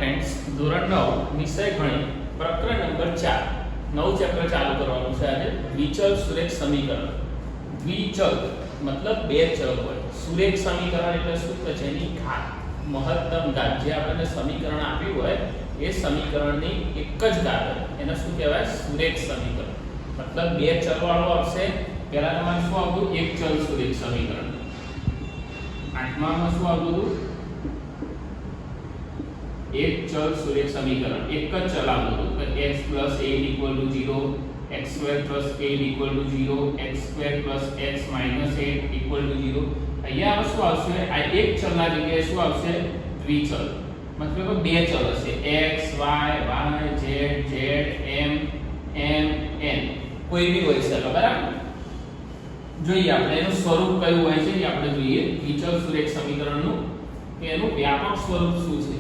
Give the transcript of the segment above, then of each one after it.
Friends ધોરણ 9 વિષય ગણિત પ્રકરણ નંબર 4 નવું ચેપ્ટર ચાલુ કરવાનું છે આજે દ્વિચલ સુરેખ સમીકરણ દ્વિચલ મતલબ બે ચલ હોય સુરેખ સમીકરણ એટલે શું તો છે એની ઘાત મહત્તમ ઘાત જે આપણને સમીકરણ આપ્યું હોય એ સમીકરણની એક જ ઘાત હોય એને શું કહેવાય સુરેખ સમીકરણ મતલબ બે ચલ વાળું આવશે પહેલા તમારે શું આવતું એક ચલ સુરેખ સમીકરણ આઠમામાં શું આવતું एक चल सुरेख समीकरण एक ज चल आवતું તો x + a = 0 x2 + a = 0 x2 + x - 8 = 0 અહીંયા શું આવશે આ એક ચલના જગ્યાએ શું આવશે દ્વિચલ મતલબ કે બે ચલ હશે x y y z z m m n કોઈ બી હોઈ શકે બરાબર જોઈએ આપણે એનું સ્વરૂપ કયું હોય છે એ આપણે જોઈએ દ્વિચલ સુરેખ સમીકરણનું કે એનું વ્યાપક સ્વરૂપ શું છે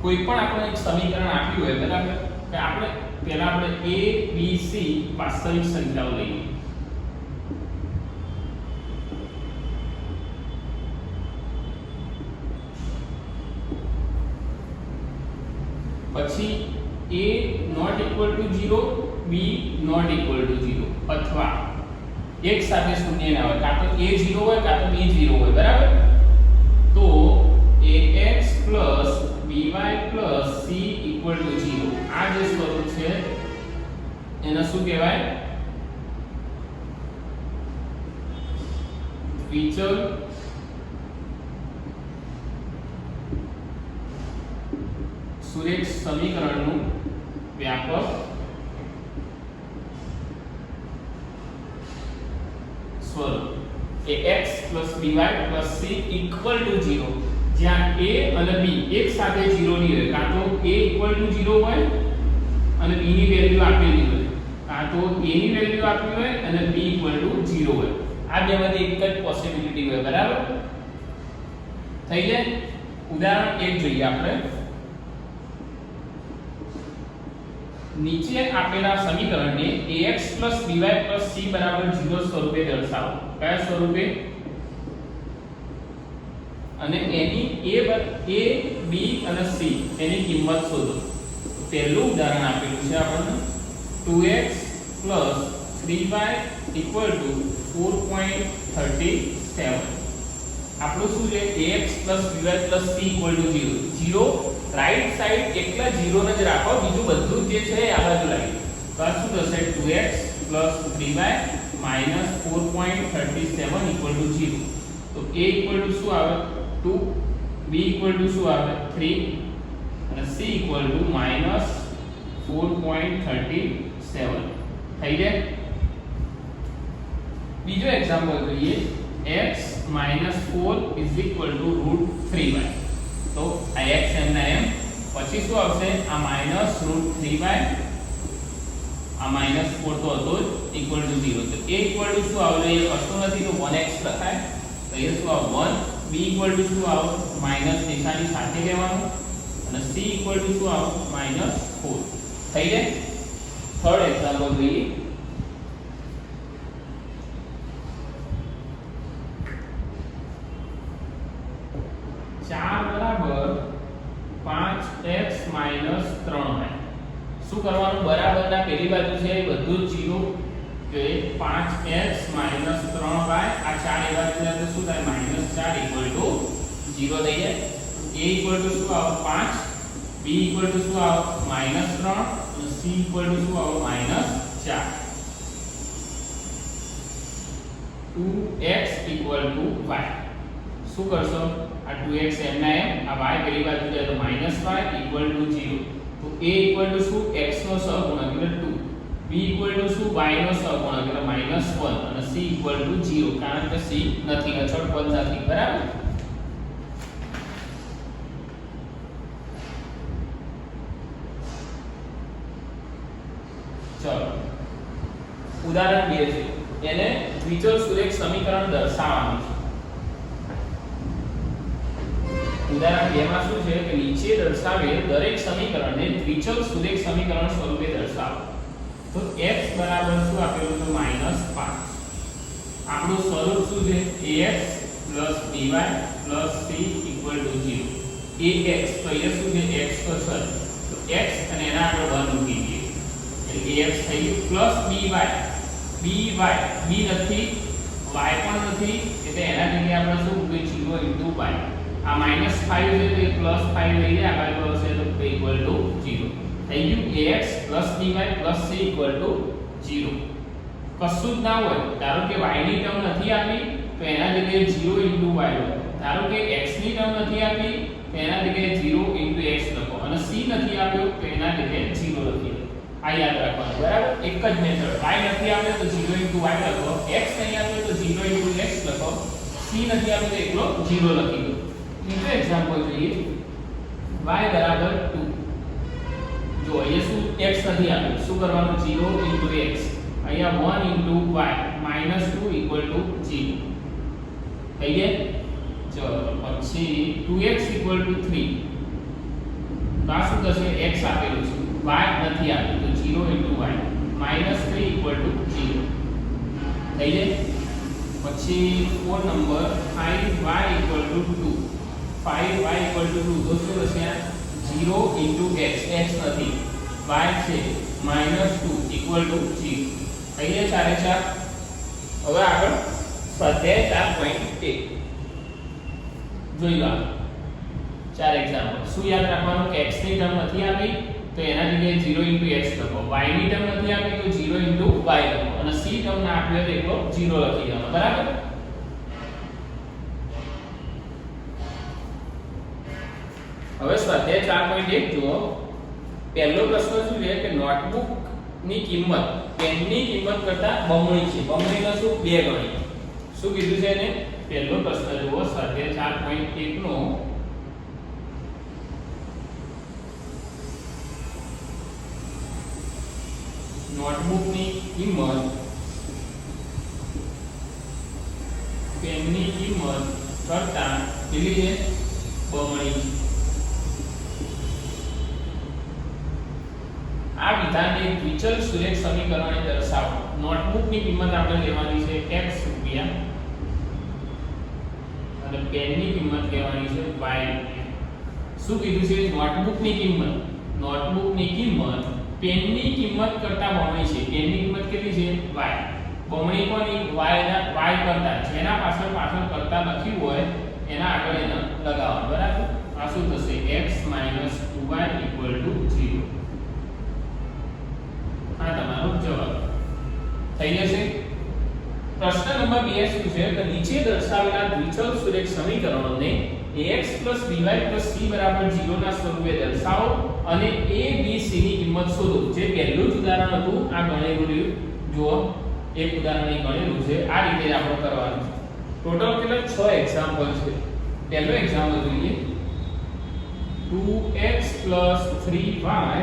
कोई पण આપણે એક સમીકરણ આપ્યું હોય બરાબર કે આપણે પહેલા આપણે a b c વાસ્તવિક સંખ્યાઓ લઈએ પછી a ≠ 0 b ≠ 0 અથવા એક સાથે શૂન્ય ના હોય કાં તો a 0 હોય કાં તો b 0 હોય બરાબર તો ax by plus c equal to 0 આ જે સ્વરૂપ છે એને શું કહેવાય દ્વિચલ સુરેખ સમીકરણનું વ્યાપક સ્વરૂપ એ x by c equal to 0 જ્યાં a અને b એક સાથે 0 ની હોય કાં તો a = 0 હોય અને b ની વેલ્યુ આપેલી હોય કાં તો a ની વેલ્યુ આપી હોય અને b = 0 હોય આ બેમાંથી એક જ પોસિબિલિટી હોય બરાબર થઈ જાય ઉદાહરણ એક જોઈએ આપણે નીચે આપેલા સમીકરણને ax by c = 0 સ્વરૂપે દર્શાવો કયા સ્વરૂપે અને એની a b અને c એની કિંમત શોધો પહેલું ઉદાહરણ આપેલું છે આપણને 2x + 3y = 4.37 આપણું શું છે ax + by + c = 0 0 right side એકલા 0 ને જ રાખો બીજું બધું જે છે આ બાજુ લાવી તો આ શું થશે 2x + 3y - 4.37 = 0 તો a = શું આવે 2 b = શું આવે 3 અને c = -4.37 થઈ જાય બીજો એક્ઝામ્પલ જોઈએ x - 4 = √3y તો આ x એમના એમ પછી શું આવશે આ -√3y આ -4 તો હતો જ = 0 તો a = શું આવે એ કશું નથી તો 1x લખાય તો એ શું આવે 1 b = શું આવે માઈનસ નિશાની સાથે લેવાનું અને c = શું આવે -4 થઈ જાય થર્ડ એક્ઝામ્પલ જોઈએ = 5x - 3y શું કરવાનું બરાબરના પેલી બાજુ છે એ બધું જ 0 કે 5x - 3y આ 4 એ બાજુ એટલે શું થાય -4 = 0 થઈ જાય a = શું આવે 5 b = શું આવે -3 અને c = શું આવે -4 2x = y શું કરશો આ 2x એમના એમ આ y પેલી બાજુ જાય તો -y = 0 તો a = શું x નો સહગુણક એટલે 2 b = શું y નો સહગુણક એટલે -1 અને c = 0 કારણ કે c નથી અચળ પદ નથી બરાબર ચલો ઉદાહરણ 2 છે એને દ્વિચલ સુરેખ સમીકરણ દર્શાવવાનું છે ઉદાહરણ 2 માં શું છે કે નીચે દર્શાવેલ દરેક સમીકરણને દ્વિચલ સુરેખ સમીકરણ સ્વરૂપે દર્શાવો તો x બરાબર શું આપેલું છે -5 આપણું સ્વરૂપ શું છે? ax by c = 0. ax તો અહીંયા શું છે? x તો છે તો x અને એના આગળ 1 મૂકી દઈએ એટલે ax થઈ ગયું by b નથી y પણ નથી એટલે એના જગ્યાએ આપણે શું મૂકીએ? 0 * y. આ -5 છે તો એ +5 લઈએ આગળ આવશે તો = 0 થઈ ગયું. ax by c = 0. કશું જ ના હોય, ધારો કે y ની ટર્મ નથી આપી તો એના જગ્યાએ 0 * y લખો. ધારો કે x ની ટર્મ નથી આપી તો એના જગ્યાએ 0 * x લખો અને c નથી આપ્યો તો એના જગ્યાએ 0 લખી દો. આ યાદ રાખવાનું, બરાબર? એક જ મેથડ. y નથી આપ્યો તો 0 * y લખો, x નહીં આપ્યો તો 0 * x લખો, c નથી આપ્યો તો એકલો 0 લખી દો. બીજો એક્ઝામ્પલ જોઈએ. y = 2. જો અહીંયા શું x નથી આપ્યું, શું કરવાનું? 0 * x. અહીંયા 1 * y -2 = 0 થઈ ગયા. ચલો પછી 2x = 3. તો આ શું થશે? x આપેલું છે, y નથી આપ્યું તો 0 * y -3 = 0 થઈ જાય. પછી 4 નંબર 5y = 2. 5y = 2 તો શું થશે? 0 * x. x નથી, y છે, -2 = 0 થઈ ગયા. ચારે ચાર. હવે આગળ સ્વાધ્યાય 4.1 જોઈ લો. ચાર એક્ઝામ્પલ. શું યાદ રાખવાનું કે x ની ટર્મ નથી આપી તો એના જગ્યાએ 0 * x લખો, y ની ટર્મ નથી આપી તો 0 * y લખો અને c ટર્મ ના આપ્યો તો એકલો 0 લખી દેવાનો, બરાબર? હવે સ્વાધ્યાય 4.1 જુઓ. પહેલો પ્રશ્ન શું છે કે નોટબુક ની કિંમત પેનની કિંમત કરતા બમણી છે. બમણીનો શું? 2 ગણી. શું કીધું છે એને? પહેલો પ્રશ્ન જુઓ સ્વાધ્યાય 4.1 નો. નોટબુકની કિંમત પેનની કિંમત કરતા કેટલી છે? બમણી છે. આ વિધાનને દ્વિચલ સુરેખ સમીકરણને દર્શાવો. નોટબુકની કિંમત આપણે લેવાની છે x રૂપિયા અને પેનની કિંમત લેવાની છે y રૂપિયા. શું કીધું છે? નોટબુકની કિંમત પેનની કિંમત કરતા બમણી છે. પેનની કિંમત કેટલી છે? y. બમણી કોની? y કરતા. જેના પાછળ કરતા લખ્યું હોય એના આગળ એને લગાવવાનું, બરાબર? આ શું થશે? x - 2y = 0. આ તમારો જવાબ થઈ જશે. પ્રશ્ન નંબર 2 શું છે કે નીચે દર્શાવેલા દ્વિચલ સુરેખ સમીકરણોને ax + by + c = 0 ના સ્વરૂપે દર્શાવો અને a b c ની કિંમત શોધો. જે પહેલું જ ઉદાહરણ હતું આ ગણેલું રહ્યું. જુઓ, એક ઉદાહરણ અહીં ગણેલું છે. આ રીતે જ આપણે કરવાનું છે. ટોટલ કેટલા? 6 એક્ઝામ્પલ છે. પહેલો એક્ઝામ્પલ જોઈએ. 2x + 3y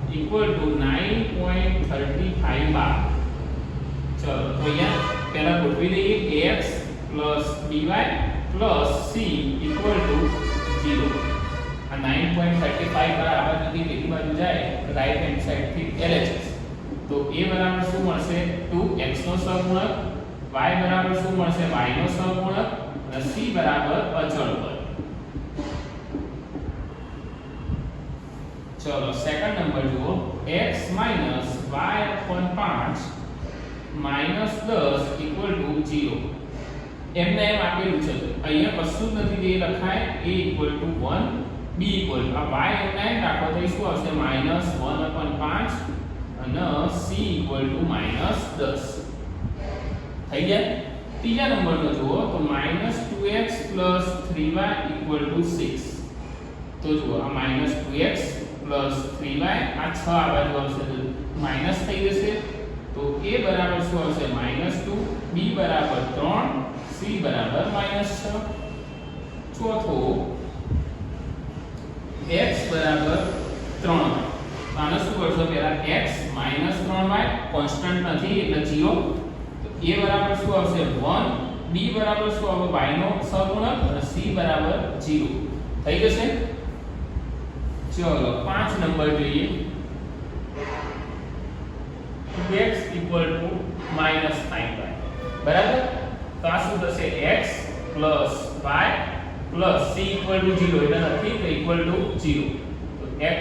= 9.35 bar. ચલો તો અહીંયા પહેલા ગોઠવી દઈએ. ax + by + c = 0. આ 9.35 bar આ બાજુથી બીજી બાજુ જાય રાઈટ હેન્ડ સાઈડ થી LHS. તો a બરાબર શું મળશે? 2x નો સહગુણક, y બરાબર શું મળશે? y નો સહગુણક અને c બરાબર અચળ પદ. चलो सेकंड नंबर जुओ. x - y/5 -10 = 0. એમને એમ આપેલું છે. અહીંયા કશું જ નથી, તે લખાય a = 1, b = આ y એમને એમ રાખો તો શું આવશે? -1/5 અને c = -10 થઈ ગયા. ત્રીજા નંબરનો જુઓ તો -2x + 3y = 6. તો જુઓ આ -2x + 3y આ 6 આ બાજુ આવશે તો માઈનસ થઈ જશે. તો a બરાબર શું આવશે? -2, b બરાબર 3, c બરાબર -6. ચોથો x બરાબર 3y. આનો શું કરશો? પહેલા x - 3y કોન્સ્ટન્ટ નથી એટલે 0. તો a બરાબર શું આવશે? 1, b બરાબર શું આવે? y નો સહગુણક અને c બરાબર 0 થઈ જશે. चलो 5 नंबर જોઈએ. x = -5y. બરાબર? તો આ શું થશે x + y + c = 0 એટલે નથી તો = 0. તો x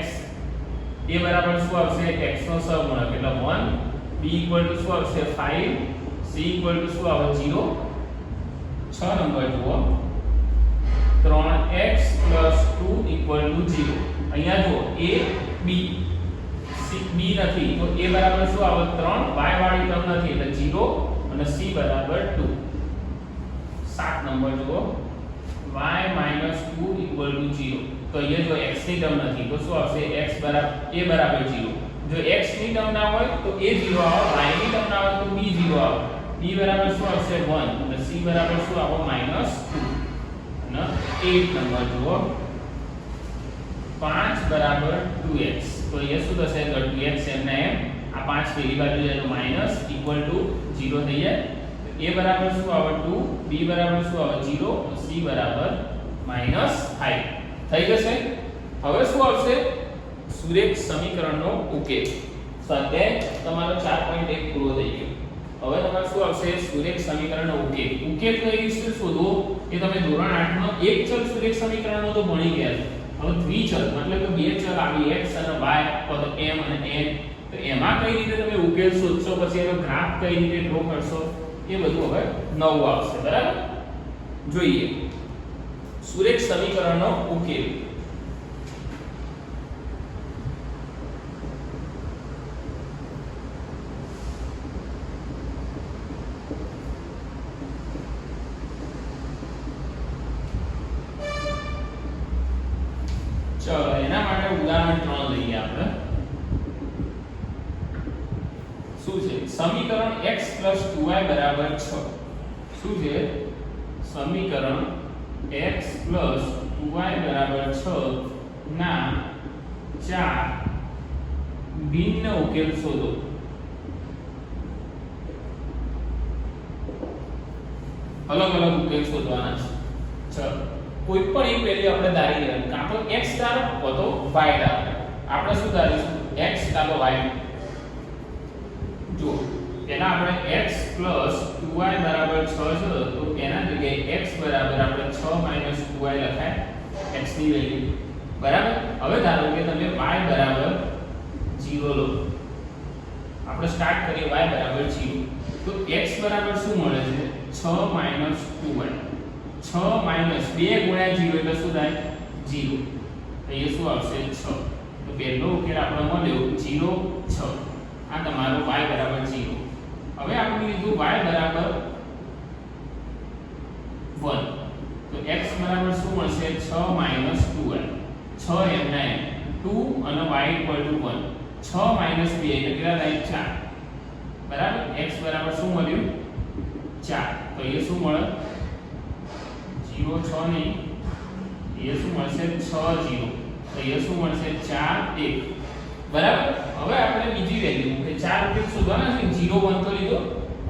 એ બરાબર શું આવશે x નો સહગુણક એટલે 1, b = શું આવશે 5, c = શું આવે 0. 6 નંબર જુઓ 3x + 2 = 0. અહીંયા જુઓ a b c b નથી તો a બરાબર શું આવે 3, y વાળી ટર્મ નથી એટલે 0 અને c બરાબર 2. 7 નંબર જુઓ y - 2 = 0. તો અહીંયા જો x ની ટર્મ નથી તો શું આવશે x બરાબર a બરાબર 0. જો x ની ટર્મ ના હોય તો a 0 આવે, y ની ટર્મ ના હોય તો b 0 આવે. b બરાબર શું આવશે 1 અને c બરાબર શું આવે -2. અને 8 નંબર જુઓ 5 બરાબર 2x. તો એ શું થશે તો 2x એમને એમ આ 5 પેલી બાજુ જાય તો માઈનસ ઇક્વલ ટુ 0 થઈ જાય. a બરાબર શું આવે 2, b બરાબર શું આવે 0, c બરાબર -5 થઈ જશે. હવે શું આવશે સુરેખ સમીકરણનો ઉકેલ. સ્વાધ્યાય તમારો 4.1 પૂરો થઈ ગયો. હવે તમારે શું આવશે સુરેખ સમીકરણનો ઉકેલ. ઉકેલ કઈ રીતે શોધવો એ તમે ધોરણ 8 માં એક ચલ સુરેખ સમીકરણનો તો ભણી ગયા છો. હવે દ્વિચલ મતલબ કે બે ચલ આવી x અને y પદ m અને n, તો એમાં કઈ રીતે તમે ઉકેલ શોધશો, પછી એનો ગ્રાફ કઈ રીતે ડ્રો કરશો એ બધું હવે નવું આવશે. બરાબર, જોઈએ સુરેખ સમીકરણનો ઉકેલ. ચલો એના માટે ઉદાહરણ 3 લઈએ આપણે. શું છે સમીકરણ x + 2y = 6. શું છે સમીકરણ x + 2y = 6 ના 4 ભિન્ન ઉકેલ શોધો. અલગ અલગ ઉકેલ શોધવાના છે. ચલો કોઈ પણ એક વેલ્યુ આપણે ધારી લેવાની, કાં તો x ધારો કાં તો y ધારો. આપણે શું ધારીશું x કાં તો y. જો એના આપણે x + 2y = 6 છે તો એના જગ્યાએ x બરાબર આપણે 6 - 2y લખાય x ની વેલ્યુ. બરાબર, હવે ધારો કે તમે y બરાબર 0 લો. આપણે સ્ટાર્ટ કરીએ y બરાબર 0. તો x બરાબર શું મળે છે 6 - 2y. 6 - 2 × 0 એટલે શું થાય 0. તો એ શું આવશે 6. તો પહેલો ઉકેલ આપણો મળ્યો 0 6. આ તમારો y બરાબર 0. હવે આપણે લીધું y બરાબર 1. તો x બરાબર શું મળશે 6 - 2y. 6 એમના એમ 2 અને y = 1. 6 - 2 એટલે કેટલા થાય 4. બરાબર, x બરાબર શું મળ્યું 4. તો એ શું મળે 0 6 નહીં, એ શું મળશે 6 0. તો એ શું મળશે 4 1. બરાબર, હવે આપણે બીજી વેલ્યુ કે 4 ઉકેલ શોધવાના છે. 0 1 તો લીધો.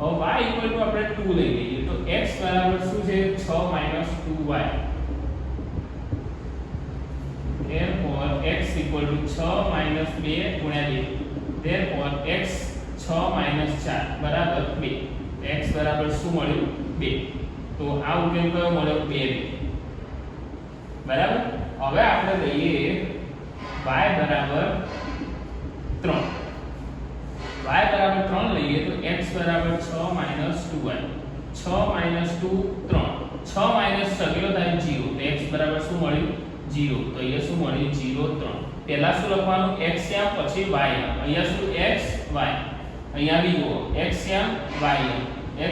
હવે y = આપણે 2 લઈ લઈએ. તો x બરાબર શું છે 6 - 2y. therefore x = 6 - 2 × 2. therefore x 6 - 4 બરાબર 2. x બરાબર શું મળ્યું 2. તો આ ઉકેલ કયો મળ્યો 2. બરાબર, હવે આપણે લઈએ y બરાબર 3. y બરાબર 3 લઈએ તો x બરાબર 6 - 2y. 6 - 2 3. 6 - 6 કેટલો થાય 0. તો x બરાબર શું મળ્યું 0. તો અહીંયા શું મળ્યું 0 3. પહેલા શું લખવાનું x યામ પછી y યામ. અહીંયા શું x y. અહીંયા બી જુઓ x યામ y યામ,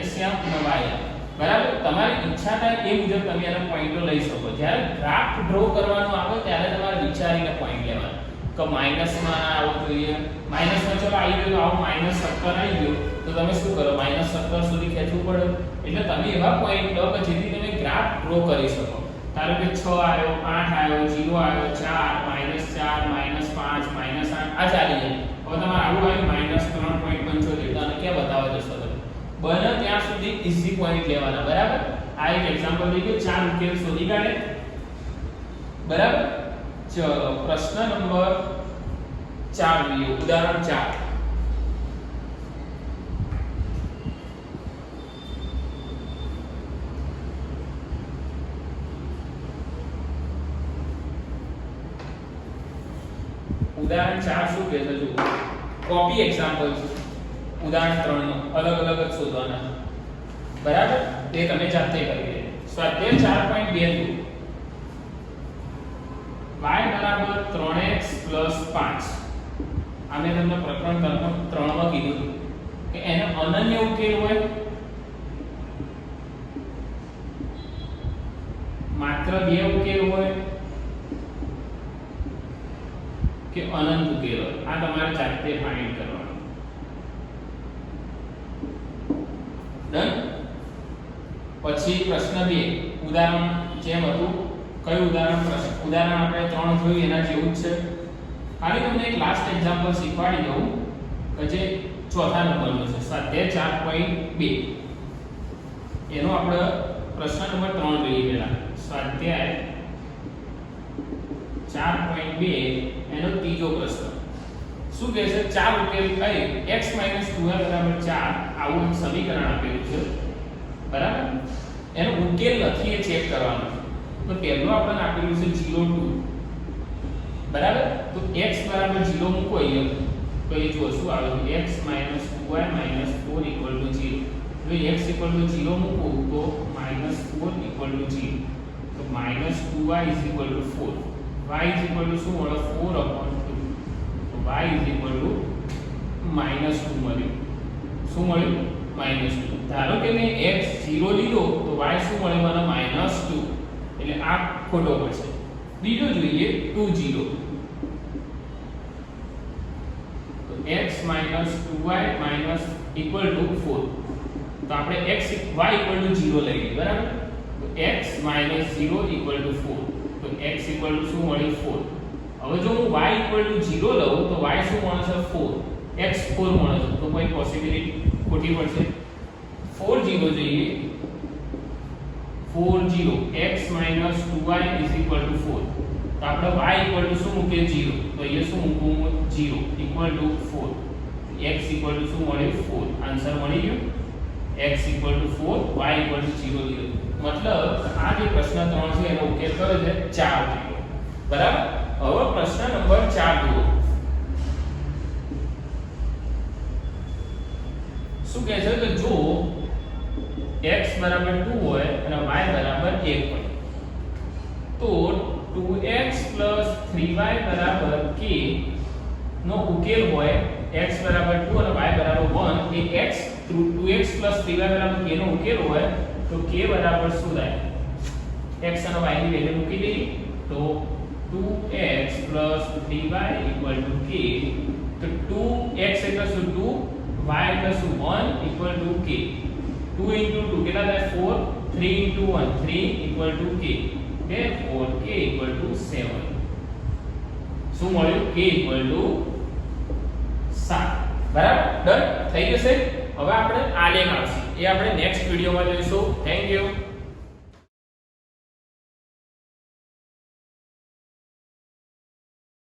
x યામ અને y યામ. બરાબર, તમારી ઈચ્છા થાય એ મુજબ તમે આના પોઈન્ટો લઈ શકો. જ્યારે ગ્રાફ ડ્રો કરવાનો આવે ત્યારે તમારે વિચારીને પોઈન્ટ લેવાના કે માઈનસમાં આવવું જોઈએ. માઈનસમાં ચલો આવી ગયો તો આવો -17 આવી ગયો તો તમે શું કરો -17 સુધી ખેંચવું પડે. એટલે તમે એવા પોઈન્ટ લો કે જેથી તમે ગ્રાફ ડ્રો કરી શકો. ધારો કે 6 આવ્યો 8 આવ્યો 0 આવ્યો 4 -4 -5 -8 આ ચાલી જાય. હવે તમારે આવું આવ્યું -3.75 તો આને ક્યાં બતાવવા જશો તમે? બને ત્યાં સુધી ઈઝી પોઈન્ટ લેવાના. બરાબર, આ એક એક્ઝામ્પલ લઈ ગયો. 4 ઉકેલ શોધી કાઢે. બરાબર, ચલો પ્રશ્ન નંબર 4 લઈએ. ઉદાહરણ 4. ઉદાહરણ 4 શું કહે છે? જો કોપી એક્ઝામ્પલ છે ઉદાહરણ 3 નો, અલગ અલગ જ શોધવાના, બરાબર? તે તમે જાતે કરી લેજો. સ્વાધ્યાય 4.2 y બરાબર 3x + 5. આ મેં તમને પ્રકરણ 3 માં કીધું કે એનો અનન્ય ઉકેલ હોય, માત્ર 2 ઉકેલ હોય કે અનંત ઉકેલ હોય. આ તમારે જાતે ફાઇન્ડ કરવાનું. ડન. પછી પ્રશ્ન 2 ઉદાહરણ જેમ હતું, કયું ઉદાહરણ? ઉદાહરણ આપણે 3 જોયું એના જેવું જ છે. ખાલી તમને એક લાસ્ટ એક્ઝામ્પલ શીખવાડી દઉં કે જે ચોથા નંબરનો છે, સ્વાધ્યાય 4.2. એનો આપણે પ્રશ્ન નંબર 3 જોઈએ પહેલા. સ્વાધ્યાય 4.2 એનો ત્રીજો પ્રશ્ન શું કહે છે? 4 ઉકેલ કઈ x - 2y = 4 આવું સમીકરણ આપેલું છે, બરાબર? એનો ઉકેલ લખીએ ચેક કરવાનો. તો પહેલું આપણને આપેલું છે 0 2, બરાબર? તો x બરાબર 0 મૂકો અહીંયા, તો એ જો શું આવે? x - 2y - 4 = 0. જો x = 0 મૂકો તો -4 = 0. તો -2y = 4. y = શું મળે? 4/2. તો y = -2 મળ્યું. શું મળ્યું? -2. ધારો કે મેં x 0 લીધો તો y શું મળે મને? -2. એટલે આ ખોટો પડશે. બીજો જોઈએ 2 0. તો x - 2y - = 4. તો આપણે y = 0 લઈએ, બરાબર? તો x - 0 = 4. તો x = શું મળ્યું? 4. હવે જો હું y = 0 લઉં તો y શું મળે છે? 4. x 4 મળે છે, તો કોઈ પોસિબિલિટી ખોટી પડશે. 4 0 જોઈએ. 4 0 x - 2y = 4. તો આપણે y = શું મૂકે? 0. તો અહીંયા શું મૂકવું? 0 = 4. x = શું મળ્યું? 4. આન્સર મળી ગયો. x = 4, y = 0. મતલબ આ જે પ્રશ્ન 3 છે એનો ઉકેલ કયો છે? 4 થયો, બરાબર? હવે પ્રશ્ન નંબર 4 જુઓ. શું કહે છે કે જો x બરાબર 2 હોય અને y બરાબર 1 હોય તો 2x + 3y બરાબર k નો ઉકેલ હોય. x બરાબર 2 અને y બરાબર 1 એ x 2x + 3y બરાબર k નો ઉકેલ હોય તો k બરાબર શું થાય? x અને y ની વેલ્યુ મૂકી દઈએ તો 2x + 3y = k. તો 2x એટલે શું? 2, y એટલે શું? 1 = k. 2 * 2 કેટલા થાય? 4. 3 * 1 3 = k. કે 4k = 7. શું મળ્યું? k = 7. બરાબર? ડન થઈ જશે. હવે આપણે આલેખ આવશે, એ આપણે નેક્સ્ટ વિડિયોમાં જોઈશું. Thank you.